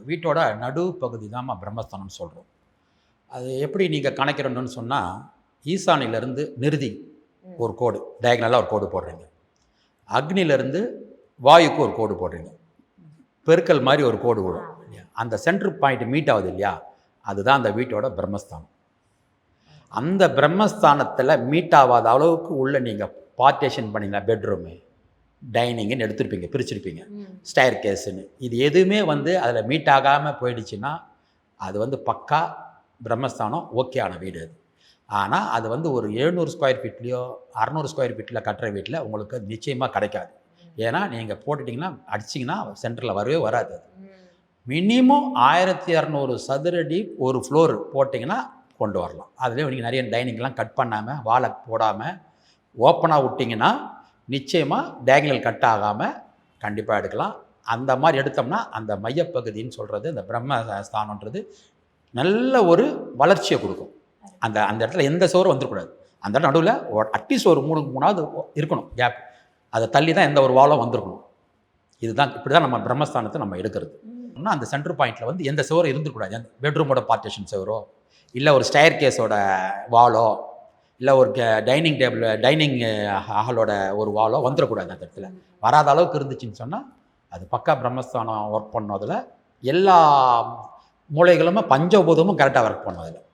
வீட்டோட நடு பகுதி தான் பிரம்மஸ்தானம்னு சொல்கிறோம். அது எப்படி நீங்கள் கணக்கிடணும்னு சொன்னால், ஈசானிலேருந்து நிருதி ஒரு கோடு, டயக்னலாக ஒரு கோடு போடுறீங்க. அக்னிலேருந்து வாயுக்கு ஒரு கோடு போடுறீங்க. பெருக்கல் மாதிரி ஒரு கோடு விடும். அந்த சென்ட்ரு பாயிண்ட் மீட் ஆகுது இல்லையா, அதுதான் அந்த வீட்டோட பிரம்மஸ்தானம். அந்த பிரம்மஸ்தானத்தில் மீட் ஆகாத அளவுக்கு உள்ள நீங்கள் பார்ட்டேஷன் பண்ணிங்களா, பெட்ரூமு டைனிங்குன்னு எடுத்துருப்பீங்க, பிரிச்சுருப்பீங்க, ஸ்டயர் கேஸுன்னு, இது எதுவுமே அதில் மீட் ஆகாமல் போயிடுச்சுன்னா அது பக்கா பிரம்மஸ்தானம் ஓகே ஆன வீடு அது. ஆனால் அது ஒரு 700 ஸ்கொயர் ஃபீட்லேயோ 600 ஸ்கொயர் ஃபீட்டில் கட்டுற வீட்டில் உங்களுக்கு நிச்சயமாக கிடைக்காது. ஏன்னா நீங்கள் போட்டுட்டிங்கன்னா அடிச்சிங்கன்னா சென்டரில் வரவே வராது. அது மினிமம் 1200 சதுரடி ஒரு ஃப்ளோர் போட்டிங்கன்னா கொண்டு வரலாம். அதுலேயே நீங்கள் நிறைய டைனிங்லாம் கட் பண்ணாமல் வாழை போடாமல் ஓப்பனாக விட்டிங்கன்னா நிச்சயமாக டயகனல் கட் ஆகாமல் கண்டிப்பாக எடுக்கலாம். அந்த மாதிரி எடுத்தோம்னா அந்த மையப்பகுதின்னு சொல்கிறது, அந்த பிரம்மஸ்தானன்றது நல்ல ஒரு வளர்ச்சியை கொடுக்கும். அந்த அந்த இடத்துல எந்த சோறும் வந்துடக்கூடாது. அந்த இடம் நடுவில் அட்லீஸ்ட் ஒரு 3 இருக்கணும் கேப். அதை தள்ளி தான் எந்த ஒரு வாலும் வந்திருக்கணும். இதுதான் இப்படி தான் நம்ம பிரம்மஸ்தானத்தை நம்ம எடுக்கிறது. அந்த சென்டர் பாயிண்டில் எந்த சோறும் இருந்துக்கூடாது. பெட்ரூமோட பார்ட்டிஷன் சோறோ, இல்லை ஒரு ஸ்டயர் கேஸோட வாலோ, இல்லை ஒரு டைனிங் ஹாலோட ஒரு வாலோ வந்துடக்கூடாது. அந்த இடத்துல வராத அளவுக்கு இருந்துச்சுன்னு சொன்னால் அது பக்கா பிரம்மஸ்தானம் ஒர்க் பண்ணதில் எல்லா மூளைகளுமே பஞ்சபூதமும் கரெக்டாக ஒர்க் பண்ணும். அதில்